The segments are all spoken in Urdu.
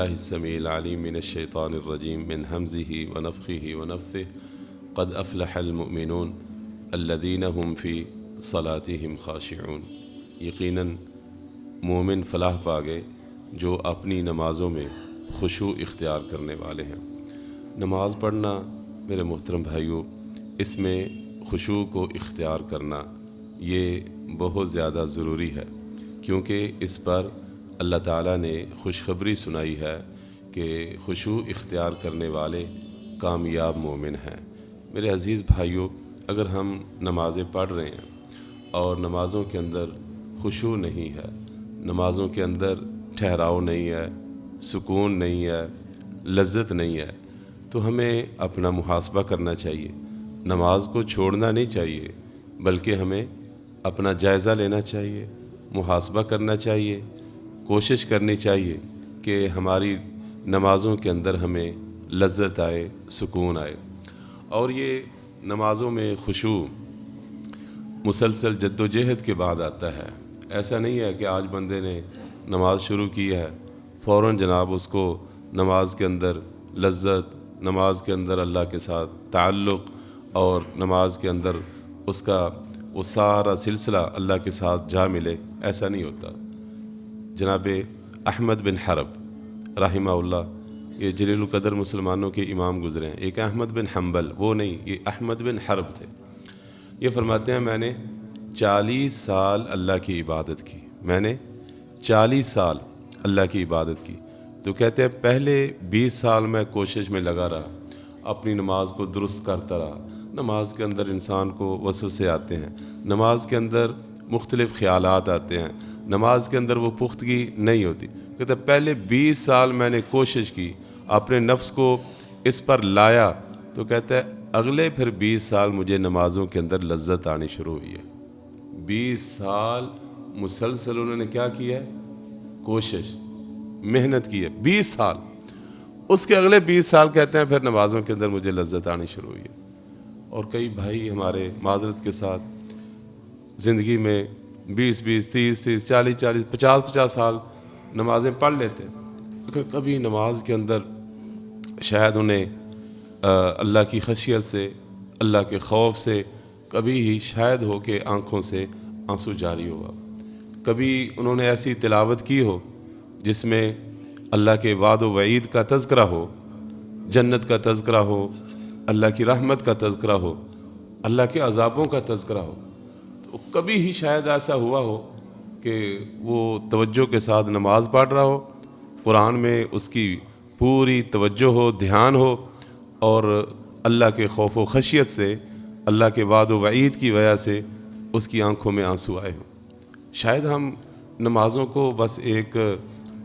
الله السميع العليم من الشيطان الرجيم من همزه ونفخه ونفثه قد أفلح المؤمنون الذين هم في صلاتهم خاشعون۔ یقیناً مومن فلاح پا گئے جو اپنی نمازوں میں خشوع اختیار کرنے والے ہیں۔ نماز پڑھنا میرے محترم بھائیوں، اس میں خشوع کو اختیار کرنا یہ بہت زیادہ ضروری ہے، کیونکہ اس پر اللہ تعالیٰ نے خوشخبری سنائی ہے کہ خشوع اختیار کرنے والے کامیاب مومن ہیں۔ میرے عزیز بھائیوں، اگر ہم نمازیں پڑھ رہے ہیں اور نمازوں کے اندر خشوع نہیں ہے، نمازوں کے اندر ٹھہراؤ نہیں ہے، سکون نہیں ہے، لذت نہیں ہے، تو ہمیں اپنا محاسبہ کرنا چاہیے۔ نماز کو چھوڑنا نہیں چاہیے، بلکہ ہمیں اپنا جائزہ لینا چاہیے، محاسبہ کرنا چاہیے، کوشش کرنی چاہیے کہ ہماری نمازوں کے اندر ہمیں لذت آئے، سکون آئے۔ اور یہ نمازوں میں خشوع مسلسل جد و جہد کے بعد آتا ہے۔ ایسا نہیں ہے کہ آج بندے نے نماز شروع کی ہے فوراً جناب اس کو نماز کے اندر لذت، نماز کے اندر اللہ کے ساتھ تعلق اور نماز کے اندر اس کا وہ سارا سلسلہ اللہ کے ساتھ جا ملے، ایسا نہیں ہوتا۔ جناب احمد بن حرب رحمہ اللہ، یہ جلیل القدر مسلمانوں کے امام گزرے ہیں۔ ایک احمد بن حنبل، وہ نہیں، یہ احمد بن حرب تھے۔ یہ فرماتے ہیں میں نے 40 سال اللہ کی عبادت کی، میں نے 40 سال اللہ کی عبادت کی۔ تو کہتے ہیں پہلے 20 سال میں کوشش میں لگا رہا، اپنی نماز کو درست کرتا رہا۔ نماز کے اندر انسان کو وسوسے آتے ہیں، نماز کے اندر مختلف خیالات آتے ہیں، نماز کے اندر وہ پختگی نہیں ہوتی۔ کہتے ہیں پہلے 20 سال میں نے کوشش کی، اپنے نفس کو اس پر لایا، تو کہتے ہیں اگلے پھر 20 سال مجھے نمازوں کے اندر لذت آنی شروع ہوئی ہے۔ 20 سال مسلسل انہوں نے کیا کیا ہے؟ کوشش، محنت کی ہے 20 سال۔ اس کے اگلے 20 سال کہتے ہیں پھر نمازوں کے اندر مجھے لذت آنی شروع ہوئی ہے۔ اور کئی بھائی ہمارے معذرت کے ساتھ زندگی میں 20 30 40 50 سال نمازیں پڑھ لیتے ہیں، لیکن کبھی نماز کے اندر شاید انہیں اللہ کی خشیت سے، اللہ کے خوف سے کبھی ہی شاید ہو کہ آنکھوں سے آنسو جاری ہوا۔ کبھی انہوں نے ایسی تلاوت کی ہو جس میں اللہ کے وعد و وعید کا تذکرہ ہو، جنت کا تذکرہ ہو، اللہ کی رحمت کا تذکرہ ہو، اللہ کے عذابوں کا تذکرہ ہو۔ تو کبھی ہی شاید ایسا ہوا ہو کہ وہ توجہ کے ساتھ نماز پڑھ رہا ہو، قرآن میں اس کی پوری توجہ ہو، دھیان ہو، اور اللہ کے خوف و خشیت سے، اللہ کے وعد و وعید کی وجہ سے اس کی آنکھوں میں آنسو آئے ہوں۔ شاید ہم نمازوں کو بس ایک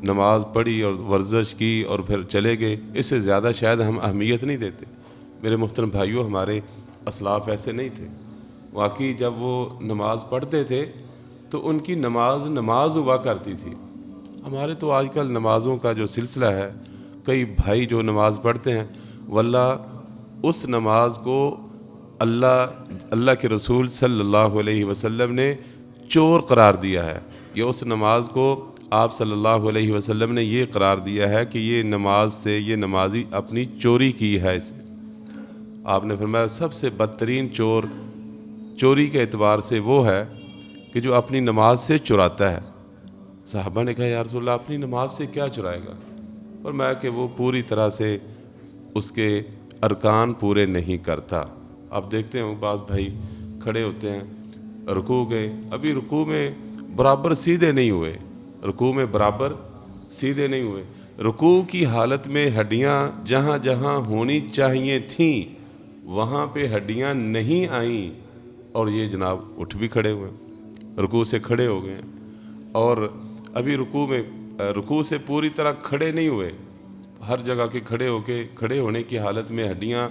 نماز پڑھی اور ورزش کی اور پھر چلے گئے، اس سے زیادہ شاید ہم اہمیت نہیں دیتے۔ میرے محترم بھائیوں، ہمارے اسلاف ایسے نہیں تھے۔ واقعی جب وہ نماز پڑھتے تھے تو ان کی نماز ہوا کرتی تھی۔ ہمارے تو آج کل نمازوں کا جو سلسلہ ہے، کئی بھائی جو نماز پڑھتے ہیں، واللہ اس نماز کو اللہ کے رسول صلی اللہ علیہ وسلم نے چور قرار دیا ہے۔ یہ اس نماز کو آپ صلی اللہ علیہ وسلم نے یہ قرار دیا ہے کہ یہ نماز سے، یہ نمازی اپنی چوری کی ہے۔ اسے آپ نے فرمایا سب سے بدترین چور چوری کے اعتبار سے وہ ہے کہ جو اپنی نماز سے چراتا ہے۔ صحابہ نے کہا یا رسول اللہ اپنی نماز سے کیا چرائے گا؟ فرمایا کہ وہ پوری طرح سے اس کے ارکان پورے نہیں کرتا۔ آپ دیکھتے ہیں بعض بھائی کھڑے ہوتے ہیں، رکوع گئے، ابھی رکوع میں برابر سیدھے نہیں ہوئے، رکوع میں برابر سیدھے نہیں ہوئے، رکوع کی حالت میں ہڈیاں جہاں جہاں ہونی چاہیے تھیں وہاں پہ ہڈیاں نہیں آئیں، اور یہ جناب اٹھ بھی کھڑے ہوئے، رکوع سے کھڑے ہو گئے، اور ابھی رکوع سے پوری طرح کھڑے نہیں ہوئے، ہر جگہ کے کھڑے ہونے کی حالت میں ہڈیاں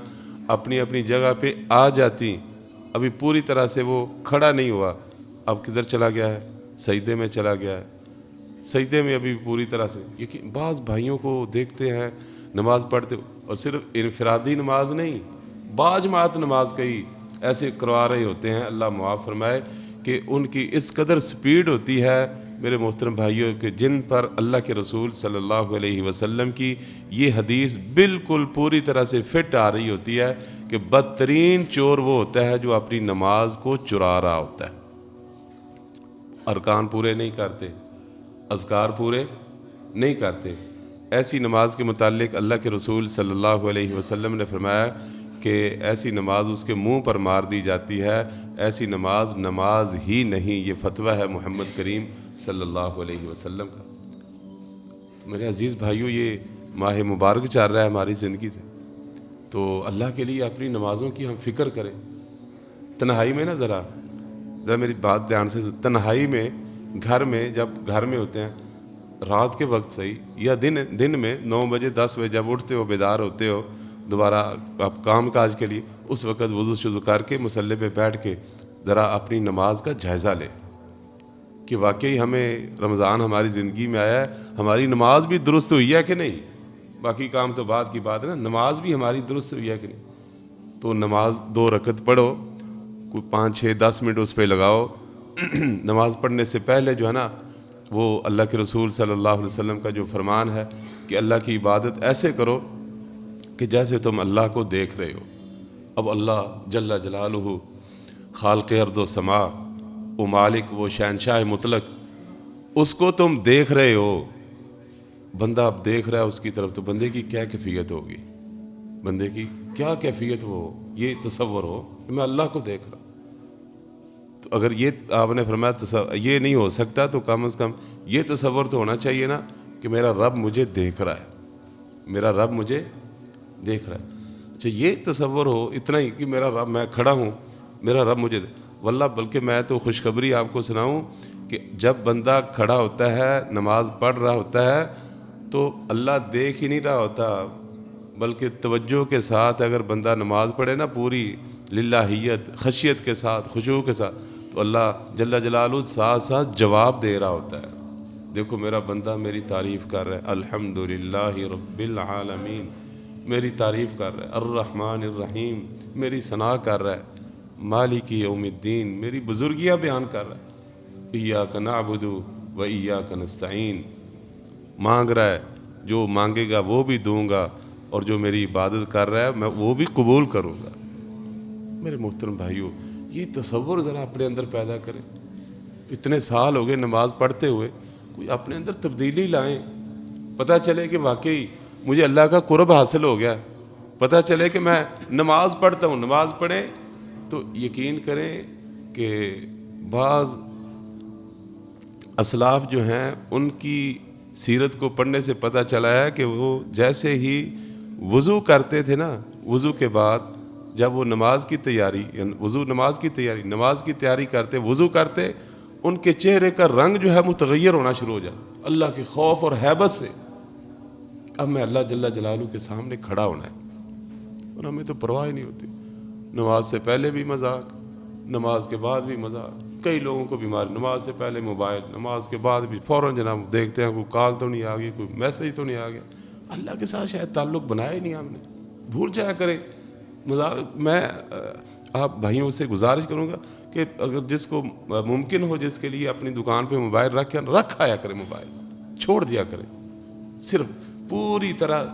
اپنی اپنی جگہ پہ آ جاتی، ابھی پوری طرح سے وہ کھڑا نہیں ہوا، اب کدھر چلا گیا ہے؟ سجدے میں چلا گیا ہے، سجدے میں ابھی پوری طرح سے۔ یہ بعض بھائیوں کو دیکھتے ہیں نماز پڑھتے، اور صرف انفرادی نماز نہیں، باجماعت نماز کئی ایسے کروا رہے ہوتے ہیں، اللہ معاف فرمائے، کہ ان کی اس قدر سپیڈ ہوتی ہے میرے محترم بھائیوں کہ جن پر اللہ کے رسول صلی اللہ علیہ وسلم کی یہ حدیث بالکل پوری طرح سے فٹ آ رہی ہوتی ہے کہ بدترین چور وہ ہوتا ہے جو اپنی نماز کو چرا رہا ہوتا ہے، ارکان پورے نہیں کرتے، اذکار پورے نہیں کرتے۔ ایسی نماز کے متعلق اللہ کے رسول صلی اللہ علیہ وسلم نے فرمایا کہ ایسی نماز اس کے منہ پر مار دی جاتی ہے، ایسی نماز نماز ہی نہیں۔ یہ فتویٰ ہے محمد کریم صلی اللہ علیہ وسلم کا۔ میرے عزیز بھائیوں، یہ ماہ مبارک چل رہا ہے ہماری زندگی سے، تو اللہ کے لیے اپنی نمازوں کی ہم فکر کریں۔ تنہائی میں نا ذرا میری بات دھیان سے، تنہائی میں گھر میں جب گھر میں ہوتے ہیں رات کے وقت صحیح یا دن میں 9 بجے 10 بجے جب اٹھتے ہو، بیدار ہوتے ہو دوبارہ آپ کام کاج کے لیے، اس وقت وضو شضو کر کے مصلی پہ بیٹھ کے ذرا اپنی نماز کا جائزہ لیں کہ واقعی ہمیں رمضان ہماری زندگی میں آیا ہے، ہماری نماز بھی درست ہوئی ہے کہ نہیں۔ باقی کام تو بعد کی بات ہے نا، نماز بھی ہماری درست ہوئی ہے کہ نہیں۔ تو نماز 2 رکعت پڑھو، کوئی 5 6 10 منٹ اس پہ لگاؤ۔ نماز پڑھنے سے پہلے جو ہے نا وہ اللہ کے رسول صلی اللہ علیہ وسلم کا جو فرمان ہے کہ اللہ کی عبادت ایسے کرو کہ جیسے تم اللہ کو دیکھ رہے ہو۔ اب اللہ جل جلالہ خالق ارض و سما، وہ مالک، وہ شہنشاہ مطلق، اس کو تم دیکھ رہے ہو۔ بندہ اب دیکھ رہا ہے اس کی طرف، تو بندے کی کیا کیفیت ہوگی، بندے کی کیا کیفیت وہ ہو، یہ تصور ہو کہ میں اللہ کو دیکھ رہا ہوں۔ تو اگر یہ آپ نے فرمایا یہ نہیں ہو سکتا تو کم از کم یہ تصور تو ہونا چاہیے نا کہ میرا رب مجھے دیکھ رہا ہے، میرا رب مجھے دیکھ رہا ہے۔ اچھا یہ تصور ہو اتنا ہی کہ میرا رب، میں کھڑا ہوں، میرا رب مجھے واللہ، بلکہ میں تو خوشخبری آپ کو سناؤں کہ جب بندہ کھڑا ہوتا ہے نماز پڑھ رہا ہوتا ہے تو اللہ دیکھ ہی نہیں رہا ہوتا، بلکہ توجہ کے ساتھ اگر بندہ نماز پڑھے نا پوری للہیت، خشیت کے ساتھ، خشوع کے ساتھ، تو اللہ جل جلالہ ساتھ ساتھ جواب دے رہا ہوتا ہے۔ دیکھو میرا بندہ میری تعریف کر رہا ہے، الحمدللہ رب العالمین، میری تعریف کر رہا ہے، الرحمن الرحیم، میری ثنا کر رہا ہے، مالک یوم الدین، میری بزرگیاں بیان کر رہا ہے، ایاک نعبد و ایاک نستعین، مانگ رہا ہے، جو مانگے گا وہ بھی دوں گا، اور جو میری عبادت کر رہا ہے میں وہ بھی قبول کروں گا۔ میرے محترم بھائیوں، یہ تصور ذرا اپنے اندر پیدا کریں۔ اتنے سال ہو گئے نماز پڑھتے ہوئے، کوئی اپنے اندر تبدیلی لائیں، پتہ چلے کہ واقعی مجھے اللہ کا قرب حاصل ہو گیا، پتہ چلے کہ میں نماز پڑھتا ہوں۔ نماز پڑھیں تو یقین کریں کہ بعض اسلاف جو ہیں ان کی سیرت کو پڑھنے سے پتہ چلا ہے کہ وہ جیسے ہی وضو کرتے تھے نا، وضو کے بعد جب وہ نماز کی تیاری نماز کی تیاری کرتے، وضو کرتے، ان کے چہرے کا رنگ جو ہے متغیر ہونا شروع ہو جاتا اللہ کے خوف اور ہیبت سے۔ اب میں اللہ جل جلالہ کے سامنے کھڑا ہونا ہے، اور ہمیں تو پرواہ ہی نہیں ہوتی۔ نماز سے پہلے بھی مذاق، نماز کے بعد بھی مذاق۔ کئی لوگوں کو بیماری، نماز سے پہلے موبائل، نماز کے بعد بھی فوراً جناب دیکھتے ہیں کوئی کال تو نہیں آ گئی، کوئی میسیج تو نہیں آ گیا۔ اللہ کے ساتھ شاید تعلق بنایا ہی نہیں ہم نے، بھول جایا کریں۔ میں آپ بھائیوں سے گزارش کروں گا کہ اگر جس کو ممکن ہو، جس کے لیے اپنی دکان پہ موبائل رکھ آیا کریں، موبائل چھوڑ دیا کریں، صرف پوری طرح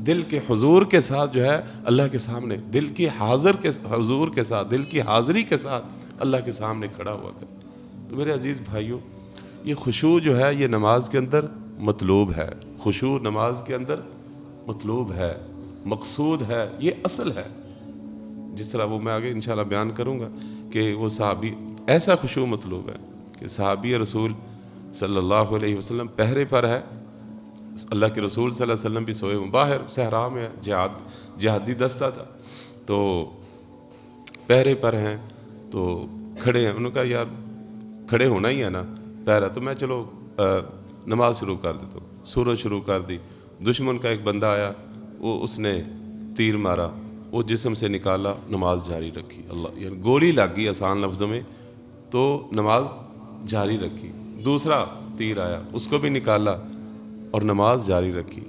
دل کے حضور کے ساتھ جو ہے اللہ کے سامنے، دل کی حضور کے ساتھ، دل کی حاضری کے ساتھ اللہ کے سامنے کھڑا ہوا کریں۔ تو میرے عزیز بھائیوں، یہ خشوع جو ہے یہ نماز کے اندر مطلوب ہے، خشوع نماز کے اندر مطلوب ہے، مقصود ہے، یہ اصل ہے۔ جس طرح وہ میں آگے انشاءاللہ بیان کروں گا کہ وہ صحابی، ایسا خشوع مطلوب ہے کہ صحابی رسول صلی اللہ علیہ وسلم پہرے پر ہے، اللہ کے رسول صلی اللہ علیہ وسلم بھی سوئے ہوئے، باہر صحرا میں جہادی دستہ تھا، تو پہرے پر ہیں، تو کھڑے ہیں۔ انہوں نے کہا یار کھڑے ہونا ہی ہے نا، پہرا تو میں چلو نماز شروع کر دیتا ہوں۔ سورج شروع کر دی، دشمن کا ایک بندہ آیا، وہ اس نے تیر مارا، وہ جسم سے نکالا، نماز جاری رکھی۔ اللہ، یعنی گولی لگ گئی آسان لفظوں میں، تو نماز جاری رکھی۔ دوسرا تیر آیا، اس کو بھی نکالا اور نماز جاری رکھی۔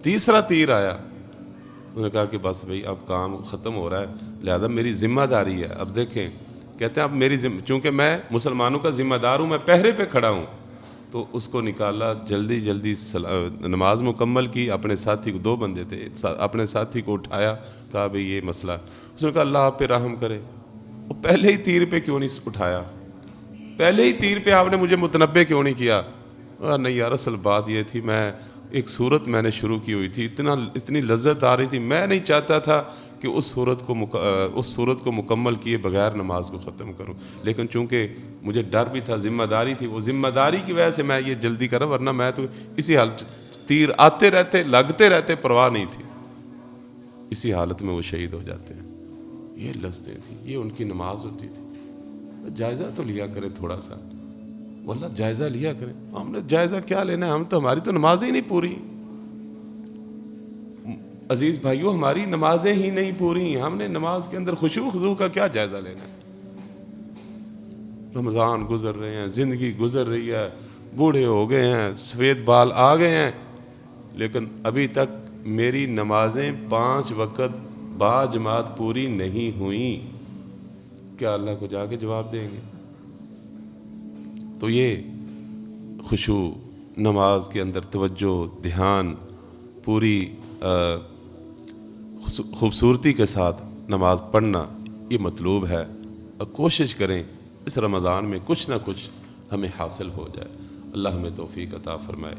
تیسرا تیر آیا، انہوں نے کہا کہ بس بھئی اب کام ختم ہو رہا ہے، لہذا میری ذمہ داری ہے۔ اب دیکھیں، کہتے ہیں اب میری چونکہ میں مسلمانوں کا ذمہ دار ہوں، میں پہرے پہ کھڑا ہوں، تو اس کو نکالا، جلدی جلدی نماز مکمل کی. اپنے ساتھی کو، 2 بندے تھے، اپنے ساتھی کو اٹھایا، کہا بھئی یہ مسئلہ. اس نے کہا اللہ آپ پہ رحم کرے، وہ پہلے ہی تیر پہ کیوں نہیں اٹھایا؟ پہلے ہی تیر پہ آپ نے مجھے متنبع کیوں نہیں کیا؟ نہیں یار اصل بات یہ تھی، میں ایک صورت میں نے شروع کی ہوئی تھی، اتنی لذت آ رہی تھی، میں نہیں چاہتا تھا کہ اس صورت کو مکمل کیے بغیر نماز کو ختم کروں. لیکن چونکہ مجھے ڈر بھی تھا، ذمہ داری تھی، وہ ذمہ داری کی وجہ سے میں یہ جلدی کر رہا، ورنہ میں تو اسی حالت، تیر آتے رہتے لگتے رہتے، پرواہ نہیں تھی. اسی حالت میں وہ شہید ہو جاتے ہیں. یہ لذتیں تھیں، یہ ان کی نماز ہوتی تھی. جائزہ تو لیا کریں تھوڑا سا، واللہ جائزہ لیا کریں. ہم نے جائزہ کیا لینا ہے؟ ہماری تو نمازیں ہی نہیں پوری. عزیز بھائیو، ہماری نمازیں ہی نہیں پوری، ہم نے نماز کے اندر خشوع خضوع کا کیا جائزہ لینا ہے؟ رمضان گزر رہے ہیں، زندگی گزر رہی ہے، بوڑھے ہو گئے ہیں، سفید بال آ گئے ہیں، لیکن ابھی تک میری نمازیں 5 وقت با جماعت پوری نہیں ہوئیں. کیا اللہ کو جا کے جواب دیں گے؟ تو یہ خشوع، نماز کے اندر توجہ، دھیان، پوری خوبصورتی کے ساتھ نماز پڑھنا، یہ مطلوب ہے. اور کوشش کریں اس رمضان میں کچھ نہ کچھ ہمیں حاصل ہو جائے. اللہ ہمیں توفیق عطا فرمائے.